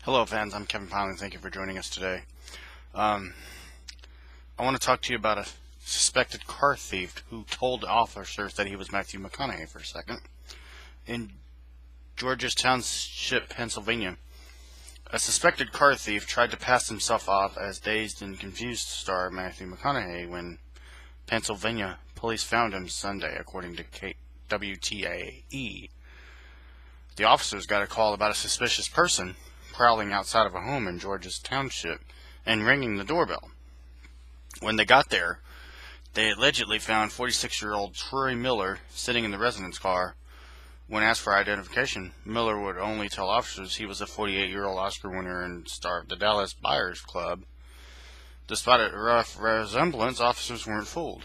Hello fans, I'm Kevin Piling. Thank you for joining us today. I want to talk to you about a suspected car thief who told officers that he was Matthew McConaughey for a second. In Georges Township, Pennsylvania, a suspected car thief tried to pass himself off as dazed and confused star Matthew McConaughey when Pennsylvania police found him Sunday, according to WTAE. The officers got a call about a suspicious person prowling outside of a home in Georges Township and ringing the doorbell. When they got there, they allegedly found 46-year-old Troy Miller sitting in the residence car. When asked for identification, Miller would only tell officers he was a 48-year-old Oscar winner and star of the Dallas Buyers Club. Despite a rough resemblance, officers weren't fooled.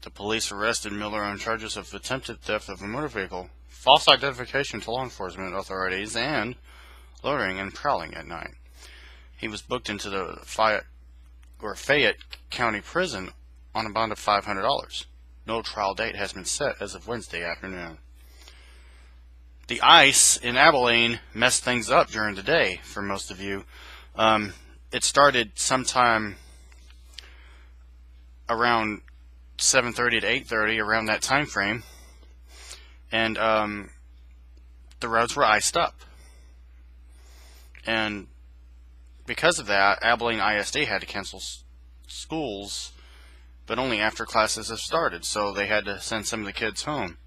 The police arrested Miller on charges of attempted theft of a motor vehicle, false identification to law enforcement authorities, and loitering and prowling at night. He was booked into the Fayette County Prison on a bond of $500. No trial date has been set as of Wednesday afternoon. The ice in Abilene messed things up during the day for most of you. It started sometime around 7:30 to 8:30, around that time frame, and the roads were iced up. And because of that, Abilene ISD had to cancel schools, but only after classes have started, so they had to send some of the kids home.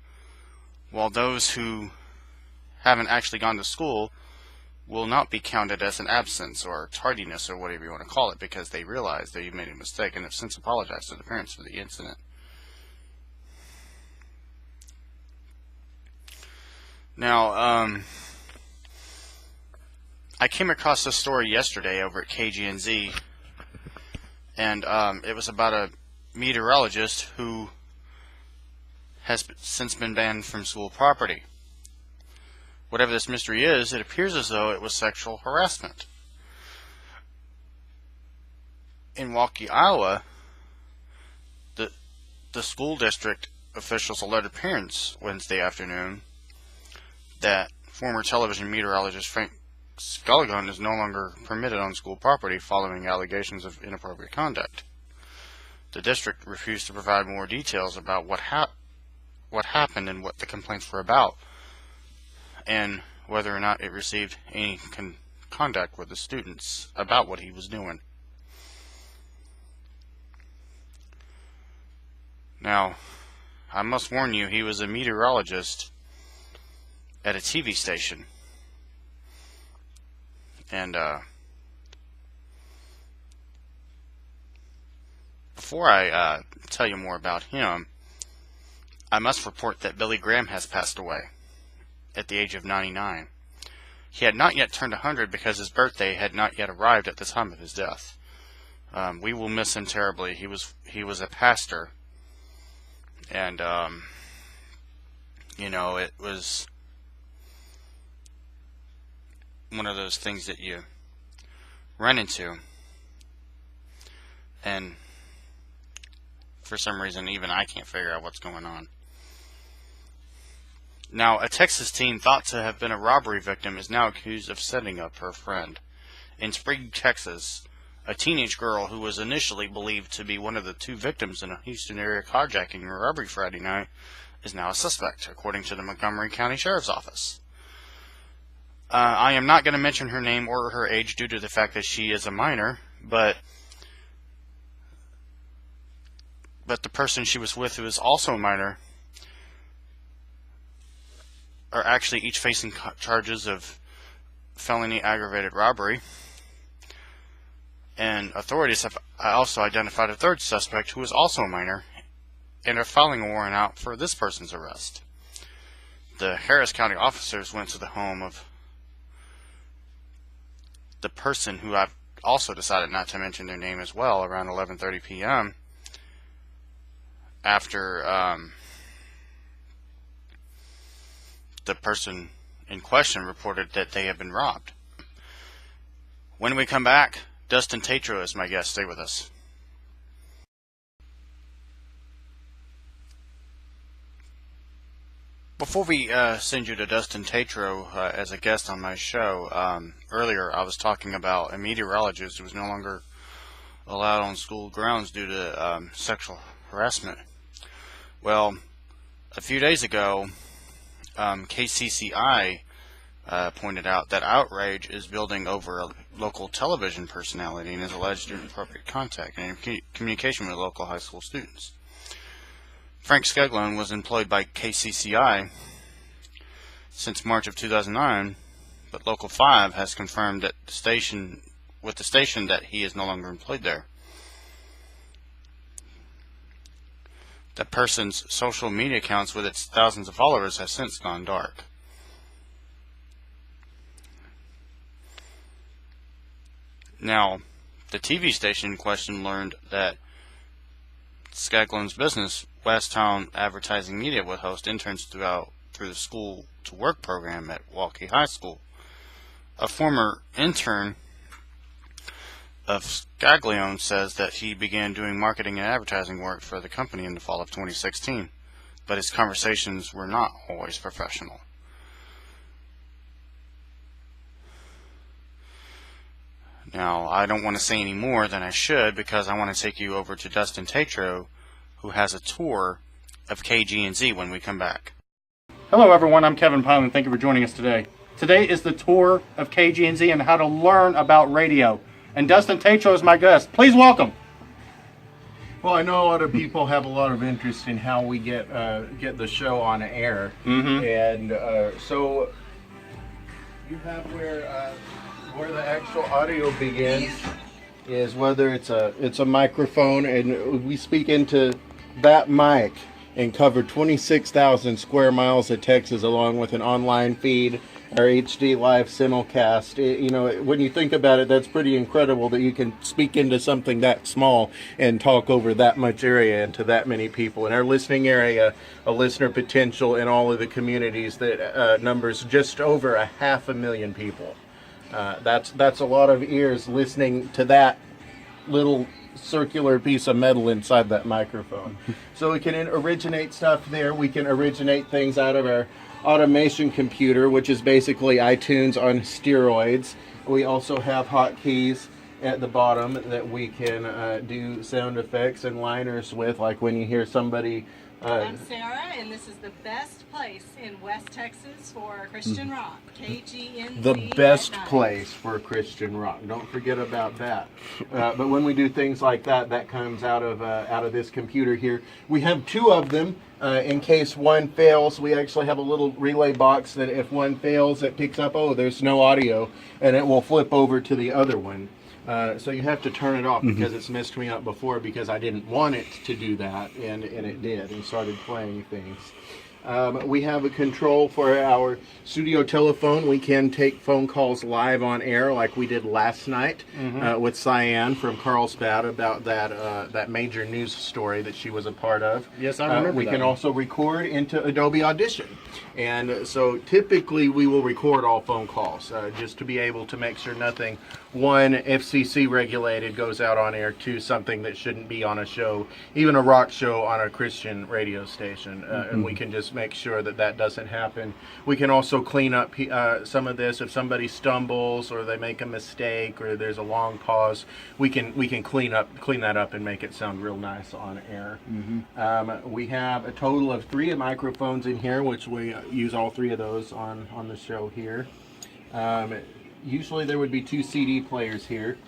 While those who haven't actually gone to school will not be counted as an absence or tardiness or whatever you want to call it, because they realize that you made a mistake and have since apologized to the parents for the incident. Now, I came across this story yesterday over at KGNZ, and it was about a meteorologist who has since been banned from school property. Whatever this mystery is, it appears as though it was sexual harassment. In Waukee, Iowa, the school district officials alerted parents Wednesday afternoon that former television meteorologist Frank Sculligan is no longer permitted on school property following allegations of inappropriate conduct. The district refused to provide more details about what happened and what the complaints were about, and whether or not it received any contact with the students about what he was doing. Now, I must warn you, he was a meteorologist at a TV station. And before I tell you more about him, I must report that Billy Graham has passed away at the age of 99. He had not yet turned 100 because his birthday had not yet arrived at the time of his death. We will miss him terribly. He was a pastor, and it was one of those things that you run into, and for some reason even I can't figure out what's going on. Now, a Texas teen thought to have been a robbery victim is now accused of setting up her friend. In Sprague, Texas, a teenage girl who was initially believed to be one of the two victims in a Houston area carjacking and robbery Friday night is now a suspect, according to the Montgomery County Sheriff's Office. I am not going to mention her name or her age due to the fact that she is a minor, but the person she was with, who is also a minor, are actually each facing charges of felony aggravated robbery. And authorities have also identified a third suspect who is also a minor and are filing a warrant out for this person's arrest. The Harris County officers went to the home of the person, who I've also decided not to mention their name as well, around 11:30 p.m. after the person in question reported that they have been robbed. When we come back, Dustin Tatro is my guest. Stay with us. Before we send you to Dustin Tatro as a guest on my show, earlier I was talking about a meteorologist who was no longer allowed on school grounds due to sexual harassment. Well, a few days ago, KCCI pointed out that outrage is building over a local television personality and his alleged inappropriate contact and communication with local high school students. Frank Skeglin was employed by KCCI since March of 2009, but Local 5 has confirmed that the station that he is no longer employed there. The person's social media accounts with its thousands of followers have since gone dark. Now, the TV station in question learned that Skaglin's business, Westtown Advertising Media, would host interns through the School to Work program at Waukee High School. A former intern of Scaglione says that he began doing marketing and advertising work for the company in the fall of 2016, but his conversations were not always professional. Now, I don't want to say any more than I should because I want to take you over to Dustin Tatro, who has a tour of KG&Z when we come back. Hello everyone, I'm Kevin Pylan. Thank you for joining us today. Today is the tour of KG&Z and how to learn about radio. And Dustin Tatro is my guest. Please welcome. Well, I know a lot of people have a lot of interest in how we get the show on air, and so you have where the actual audio begins is whether it's a microphone, and we speak into that mic and cover 26,000 square miles of Texas along with an online feed, our HD live simulcast. When you think about it, that's pretty incredible that you can speak into something that small and talk over that much area and to that many people. In our listening area, a listener potential in all of the communities that numbers just over 500,000 people. That's a lot of ears listening to that little circular piece of metal inside that microphone. So we can originate stuff there. We can originate things out of our automation computer, which is basically iTunes on steroids. We also have hotkeys at the bottom that we can do sound effects and liners with, like when you hear somebody. I'm Sarah, and this is the best place in West Texas for Christian rock, KG&Z. The best place for Christian rock. Don't forget about that. But when we do things like that, that comes out of this computer here. We have two of them. In case one fails, we actually have a little relay box that if one fails, it picks up, oh, there's no audio, and it will flip over to the other one. So you have to turn it off because it's messed me up before because I didn't want it to do that, and it did, and started playing things. We have a control for our studio telephone. We can take phone calls live on air like we did last night with Cyan from Carlsbad about that major news story that she was a part of. Yes, I remember We that can one. also record into Adobe Audition. And so typically we will record all phone calls just to be able to make sure nothing, one, FCC regulated goes out on air, two, something that shouldn't be on a show, even a rock show on a Christian radio station. And we can just make sure that that doesn't happen. We can also clean up some of this. If somebody stumbles or they make a mistake or there's a long pause, we can clean that up and make it sound real nice on air. We have a total of 3 microphones in here, which we use all 3 of those on the show here. Usually there would be 2 CD players here.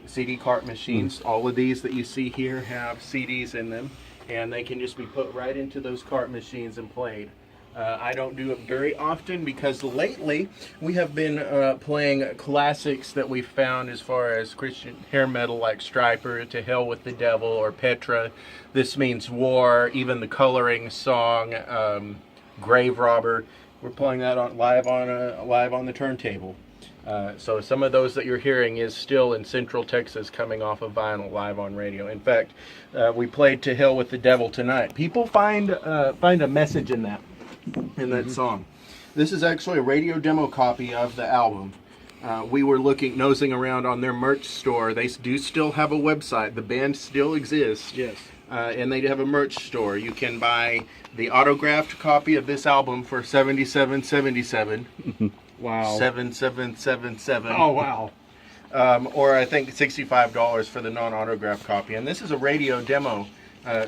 CD cart machines. All of these that you see here have CDs in them, and they can just be put right into those cart machines and played. I don't do it very often because lately we have been playing classics that we found as far as Christian hair metal, like Striper, To Hell with the Devil, or Petra, This Means War, even the Coloring song, Grave Robber. We're playing that live on the turntable. So some of those that you're hearing is still in Central Texas, coming off of vinyl live on radio. In fact, we played To Hell with the Devil tonight. People find a message in that song. This is actually a radio demo copy of the album. we were nosing around on their merch store. They do still have a website. The band still exists. Yes. And they have a merch store. You can buy the autographed copy of this album for $77.77. Wow. 7777. Oh, wow. Or I think $65 for the non-autographed copy. And this is a radio demo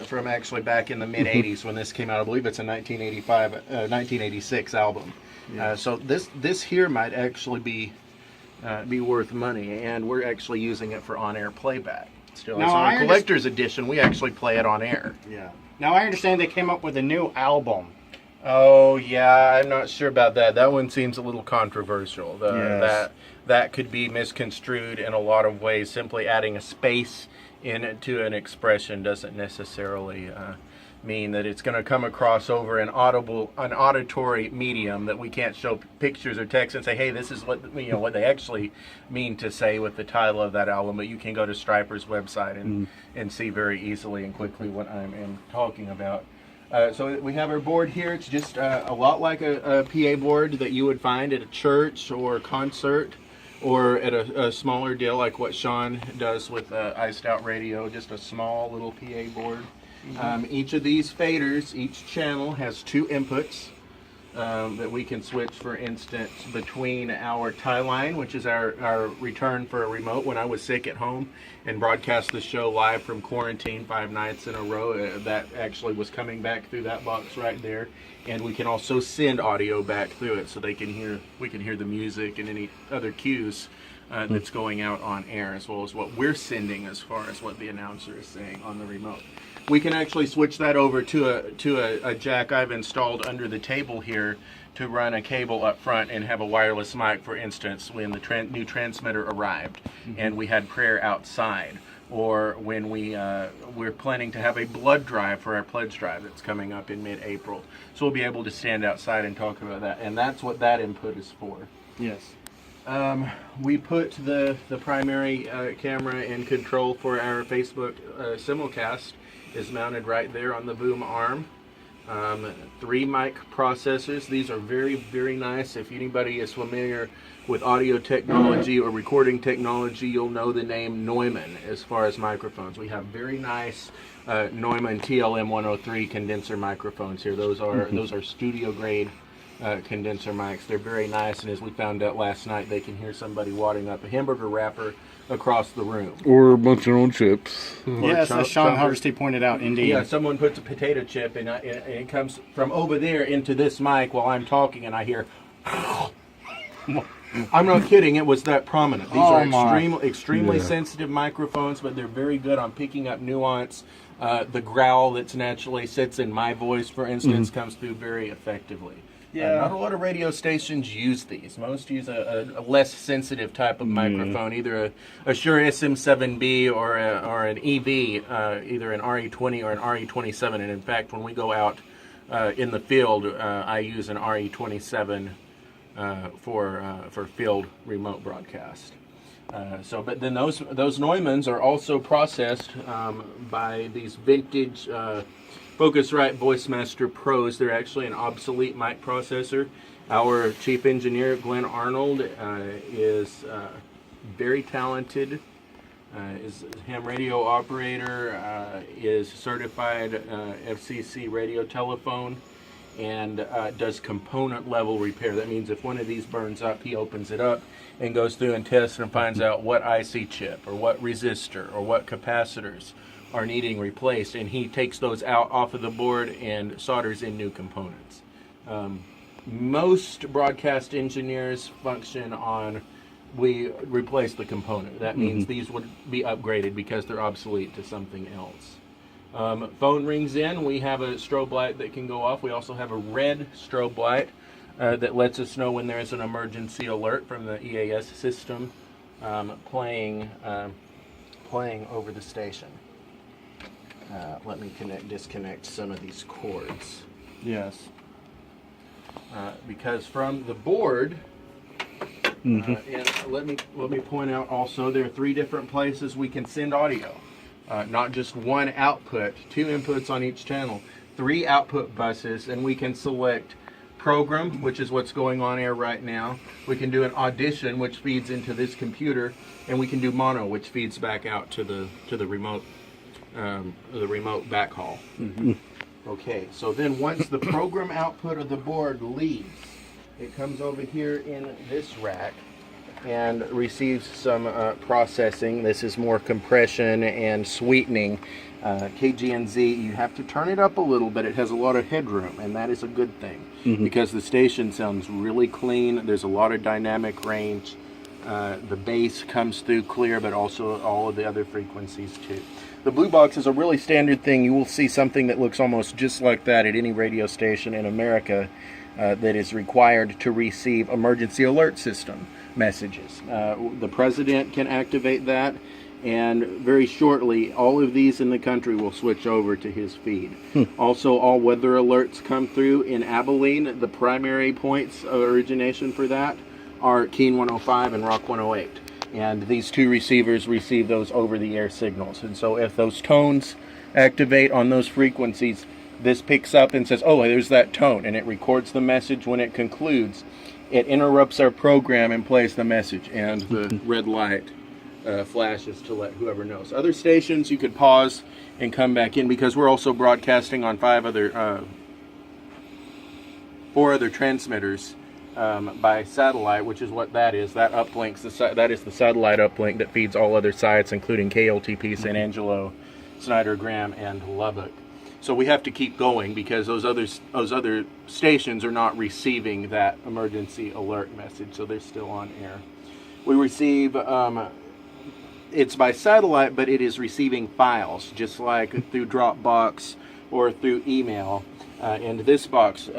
from actually back in the mid '80s when this came out. I believe it's a 1986 album. Yeah. So this here might actually be worth money, and we're actually using it for on-air playback. Still, Now, it's I our collector's edition. We actually play it on air. Yeah. Now, I understand they came up with a new album. Oh yeah, I'm not sure about that. That one seems a little controversial. Yes. That could be misconstrued in a lot of ways. Simply adding a space into an expression doesn't necessarily mean that it's going to come across over an auditory medium that we can't show pictures or text and say, hey, this is what what they actually mean to say with the title of that album. But you can go to Stryper's website and see very easily and quickly what I'm talking about. So we have our board here. It's just a lot like a PA board that you would find at a church or a concert, or at a smaller deal like what Sean does with Iced Out Radio, just a small little PA board. Each of these faders, each channel has 2 inputs that we can switch, for instance, between our tie line, which is our return for a remote when I was sick at home and broadcast the show live from quarantine 5 nights in a row. That actually was coming back through that box right there. And we can also send audio back through it so we can hear the music and any other cues that's going out on air, as well as what we're sending as far as what the announcer is saying on the remote. We can actually switch that over to a jack I've installed under the table here to run a cable up front and have a wireless mic, for instance, when the new transmitter arrived and we had prayer outside, or when we're planning to have a blood drive for our pledge drive that's coming up in mid-April. So we'll be able to stand outside and talk about that, and that's what that input is for. Yes. We put the primary camera and control for our Facebook simulcast is mounted right there on the boom arm. 3 mic processors. These are very, very nice. If anybody is familiar with audio technology or recording technology, you'll know the name Neumann as far as microphones. We have very nice Neumann TLM 103 condenser microphones here. Those are studio grade condenser mics. They're very nice, and as we found out last night, they can hear somebody wadding up a hamburger wrapper across the room. Or munching on chips. Yes, as Sean Hardesty pointed out, indeed. Yeah, someone puts a potato chip and it comes from over there into this mic while I'm talking, and I hear. I'm not kidding. It was that prominent. These are extremely sensitive microphones, but they're very good on picking up nuance. The growl that's naturally sits in my voice, for instance, comes through very effectively. Yeah. Not a lot of radio stations use these. Most use a less sensitive type of microphone, either a Shure SM7B or an EV, either an RE20 or an RE27. And in fact, when we go out in the field, I use an RE27 for field remote broadcast. But then those Neumanns are also processed by these vintage Focusrite VoiceMaster Pros. They're actually an obsolete mic processor. Our chief engineer, Glenn Arnold, is very talented. Is a ham radio operator, is certified FCC radio telephone, and does component level repair. That means if one of these burns up, he opens it up and goes through and tests and finds out what IC chip or what resistor or what capacitors are needing replaced, and he takes those out off of the board and solders in new components. Most broadcast engineers function on, we replace the component. That means these would be upgraded because they're obsolete to something else. Phone rings in, we have a strobe light that can go off. We also have a red strobe light that lets us know when there's an emergency alert from the EAS system playing over the station. Let me disconnect some of these cords. Yes. Because from the board, and let me point out also, there are 3 different places we can send audio. Not just one output, 2 inputs on each channel, 3 output buses, and we can select program, which is what's going on here right now. We can do an audition, which feeds into this computer, and we can do mono, which feeds back out to the remote backhaul. Okay, so then once the program output of the board leaves, it comes over here in this rack and receives some processing. This is more compression and sweetening. KGNZ, you have to turn it up a little, but it has a lot of headroom, and that is a good thing because the station sounds really clean. There's a lot of dynamic range. The bass comes through clear, but also all of the other frequencies too. The blue box is a really standard thing. You will see something that looks almost just like that at any radio station in America that is required to receive emergency alert system messages. The president can activate that, and very shortly all of these in the country will switch over to his feed. Also, all weather alerts come through in Abilene. The primary points of origination for that are Keen 105 and Rock 108, and these two receivers receive those over-the-air signals. And so if those tones activate on those frequencies, this picks up and says, oh, there's that tone, and it records the message. When it concludes, it interrupts our program and plays the message, and the red light flashes to let whoever knows. Other stations you could pause and come back in, because we're also broadcasting on four other transmitters by satellite, which is what that is. That uplinks that is the satellite uplink that feeds all other sites, including KLTP, San Angelo, Snyder, Graham, and Lubbock. So we have to keep going because those other stations are not receiving that emergency alert message, so they're still on air. We receive, it's by satellite, but it is receiving files, just like through Dropbox or through email. And this box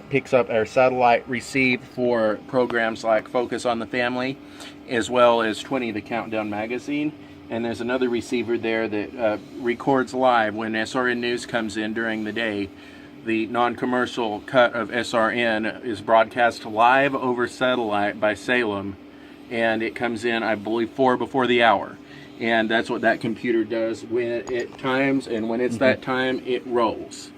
picks up our satellite receive for programs like Focus on the Family, as well as 20 The Countdown magazine. And there's another receiver there that records live when SRN News comes in during the day. The non-commercial cut of SRN is broadcast live over satellite by Salem, and it comes in, I believe, 4 before the hour. And that's what that computer does when it times, and when it's that time, it rolls.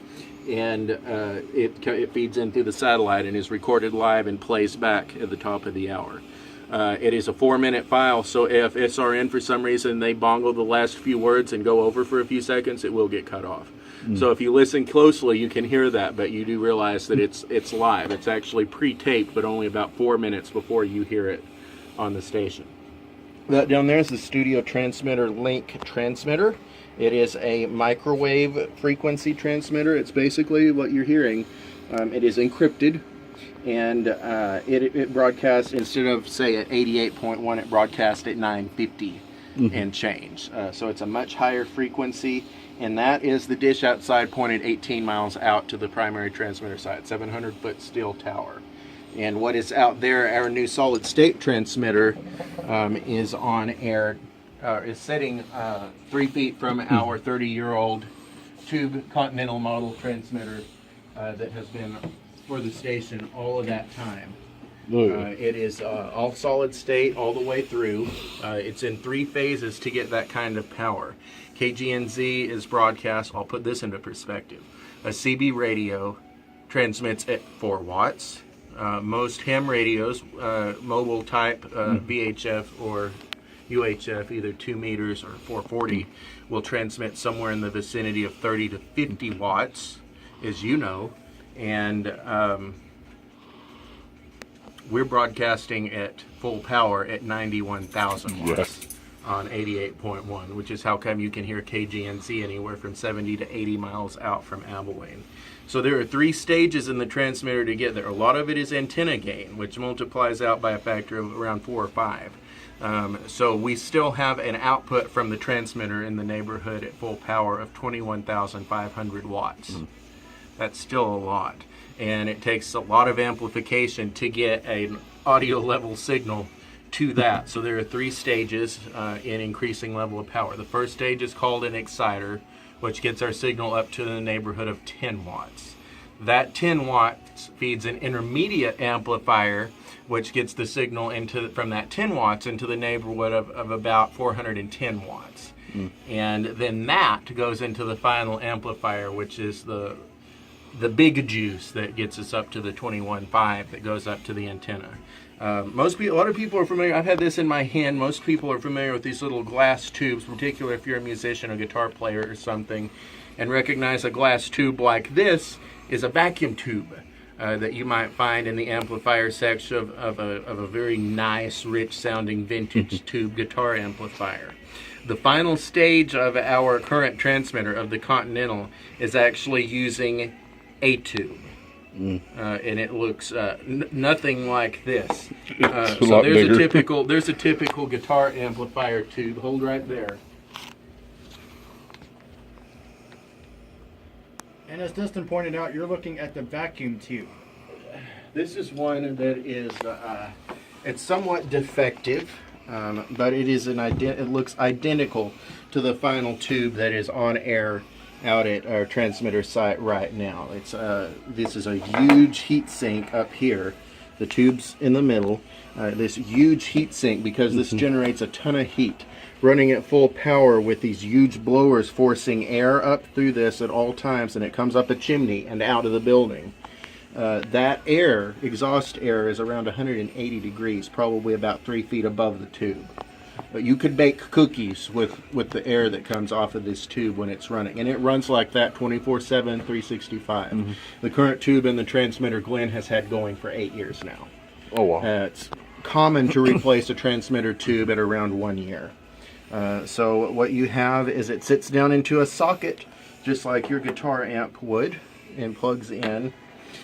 And it feeds in through the satellite and is recorded live and plays back at the top of the hour. It is a 4-minute file, so if SRN for some reason they bongle the last few words and go over for a few seconds, it will get cut off. So if you listen closely, you can hear that, but you do realize that it's live. It's actually pre-taped, but only about 4 minutes before you hear it on the station. That down there is the Studio Transmitter Link transmitter. It is a microwave frequency transmitter. It's basically what you're hearing. It is encrypted. And it broadcasts, instead of, say, at 88.1, it broadcasts at 950 and change. So it's a much higher frequency, and that is the dish outside pointed 18 miles out to the primary transmitter site, 700-foot steel tower. And what is out there, our new solid-state transmitter, is on air, is sitting 3 feet from our 30-year-old tube Continental model transmitter that has been for the station all of that time. It is all solid state all the way through. It's in 3 phases to get that kind of power. KGNZ is broadcast, I'll put this into perspective. A CB radio transmits at 4 watts. Most ham radios, mobile type VHF or UHF, either 2 meters or 440, will transmit somewhere in the vicinity of 30 to 50 watts, as you know. And we're broadcasting at full power at 91,000 watts on 88.1, which is how come you can hear KGNZ anywhere from 70 to 80 miles out from Abilene. So there are 3 stages in the transmitter to get there. A lot of it is antenna gain, which multiplies out by a factor of around 4 or 5. So we still have an output from the transmitter in the neighborhood at full power of 21,500 watts. That's still a lot, and it takes a lot of amplification to get an audio level signal to that. So there are 3 stages in increasing level of power. The first stage is called an exciter, which gets our signal up to the neighborhood of 10 watts. That 10 watts feeds an intermediate amplifier, which gets the signal from that 10 watts into the neighborhood of about 410 watts. And then that goes into the final amplifier, which is the the big juice that gets us up to the 21.5 that goes up to the antenna. A lot of people are familiar. I've had this in my hand. Most people are familiar with these little glass tubes, particularly if you're a musician, a guitar player, or something, and recognize a glass tube like this is a vacuum tube that you might find in the amplifier section of a very nice, rich-sounding vintage tube guitar amplifier. The final stage of our current transmitter of the Continental is actually using a tube. And it looks nothing like this. So there's a typical guitar amplifier tube. Hold right there. And as Dustin pointed out, you're looking at the vacuum tube. This is one that is it's somewhat defective, but it looks identical to the final tube that is on air out at our transmitter site right now. This is a huge heat sink up here. The tube's in the middle. This huge heat sink, because this generates a ton of heat, running at full power with these huge blowers forcing air up through this at all times, and it comes up a chimney and out of the building. That exhaust air, is around 180 degrees, probably about 3 feet above the tube. But you could bake cookies with the air that comes off of this tube when it's running. And it runs like that 24/7, 365. The current tube in the transmitter Glenn has had going for 8 years now. Oh, wow. It's common to replace a transmitter tube at around 1 year. So what you have is it sits down into a socket, just like your guitar amp would, and plugs in.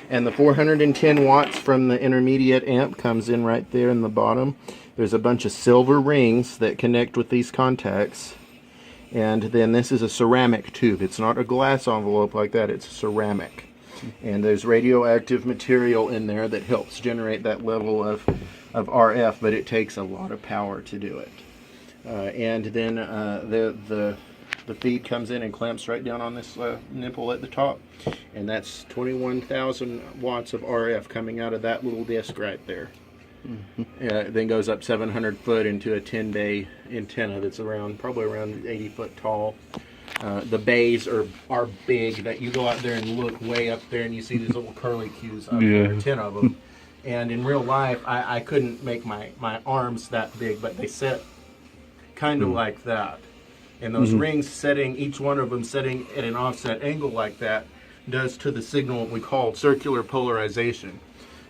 And the 410 watts from the intermediate amp comes in right there in the bottom. There's a bunch of silver rings that connect with these contacts. And then this is a ceramic tube. It's not a glass envelope like that, it's ceramic. And there's radioactive material in there that helps generate that level of RF, but it takes a lot of power to do it. And then the feed comes in and clamps right down on this nipple at the top, and that's 21,000 watts of RF coming out of that little disc right there. Then goes up 700 foot into a 10-bay antenna that's probably around 80 foot tall. The bays are big, that you go out there and look way up there and you see these little curly cues up there, 10 of them. And in real life, I couldn't make my arms that big, but they set kind of like that. And those rings setting, each one of them setting at an offset angle like that, does to the signal what we call circular polarization.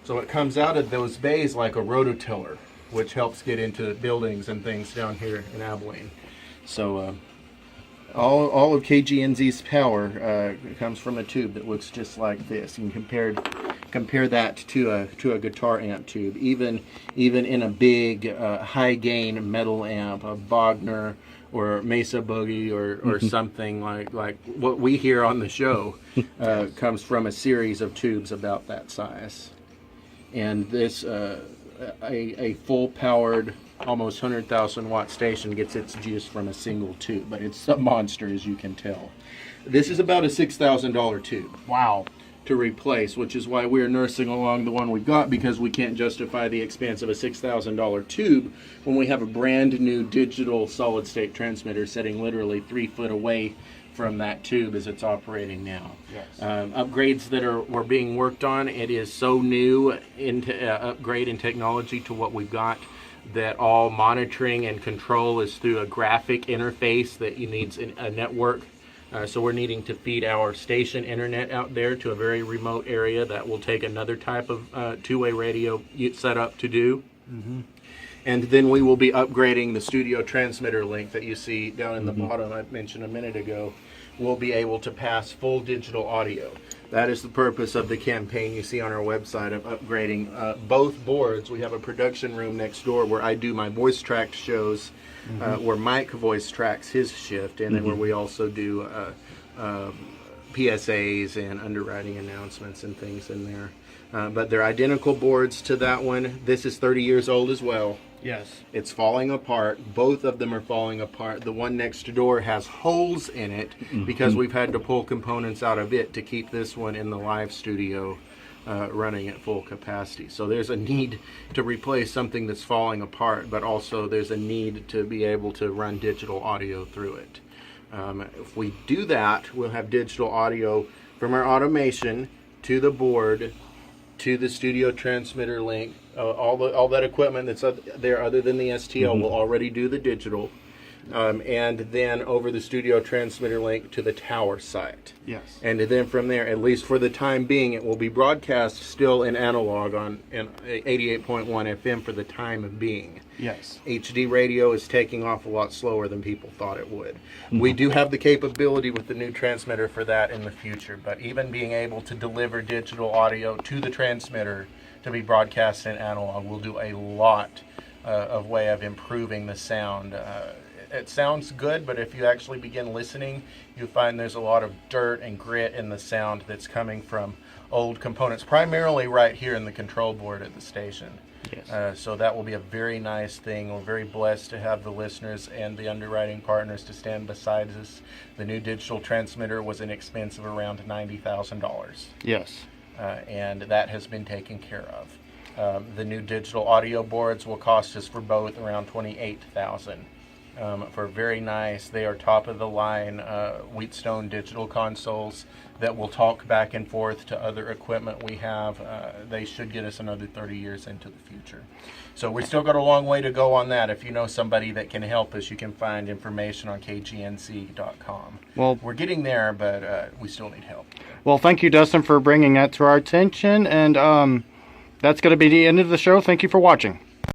So it comes out of those bays like a rototiller, which helps get into buildings and things down here in Abilene. So all of KGNZ's power comes from a tube that looks just like this. And compare that to a guitar amp tube. Even in a big high gain metal amp, a Bogner or Mesa Boogie or something like what we hear on the show comes from a series of tubes about that size. And this a full powered almost 100,000 watt station gets its juice from a single tube, but it's a monster, as you can tell. This is about a $6,000 tube. Wow. To replace, which is why we're nursing along the one we got, because we can't justify the expense of a $6,000 tube when we have a brand new digital solid state transmitter sitting literally 3 foot away from that tube as it's operating now. Yes. Upgrades that were being worked on, it is so new into upgrade in technology to what we've got that all monitoring and control is through a graphic interface that needs a network. So we're needing to feed our station internet out there to a very remote area that will take another type of two-way radio setup to do. And then we will be upgrading the studio transmitter link that you see down in the bottom I mentioned a minute ago. We'll be able to pass full digital audio. That is the purpose of the campaign you see on our website of upgrading both boards. We have a production room next door where I do my voice tracked shows, where Mike voice tracks his shift, and then where we also do PSAs and underwriting announcements and things in there. But they're identical boards to that one. This is 30 years old as well. Yes. It's falling apart. Both of them are falling apart. The one next door has holes in it because we've had to pull components out of it to keep this one in the live studio running at full capacity. So there's a need to replace something that's falling apart, but also there's a need to be able to run digital audio through it. If we do that, we'll have digital audio from our automation to the board to the studio transmitter link. All that equipment that's there other than the STL will already do the digital. And then over the studio transmitter link to the tower site. Yes. And then from there, at least for the time being, it will be broadcast still in analog on 88.1 FM for the time being. Yes. HD radio is taking off a lot slower than people thought it would. We do have the capability with the new transmitter for that in the future, but even being able to deliver digital audio to the transmitter to be broadcast in analog will do a lot of way of improving the sound. It sounds good, but if you actually begin listening, you find there's a lot of dirt and grit in the sound that's coming from old components, primarily right here in the control board at the station. Yes. So that will be a very nice thing. We're very blessed to have the listeners and the underwriting partners to stand beside us. The new digital transmitter was an expense of around $90,000. Yes. And that has been taken care of. The new digital audio boards will cost us for both around $28,000. For very nice, they are top of the line Wheatstone digital consoles that will talk back and forth to other equipment we have. They should get us another 30 years into the future. So we still got a long way to go on that. If you know somebody that can help us, you can find information on kgnc.com. Well, We're getting there, but we still need help. well, thank you, Dustin, for bringing that to our attention. And that's going to be the end of the show. Thank you for watching.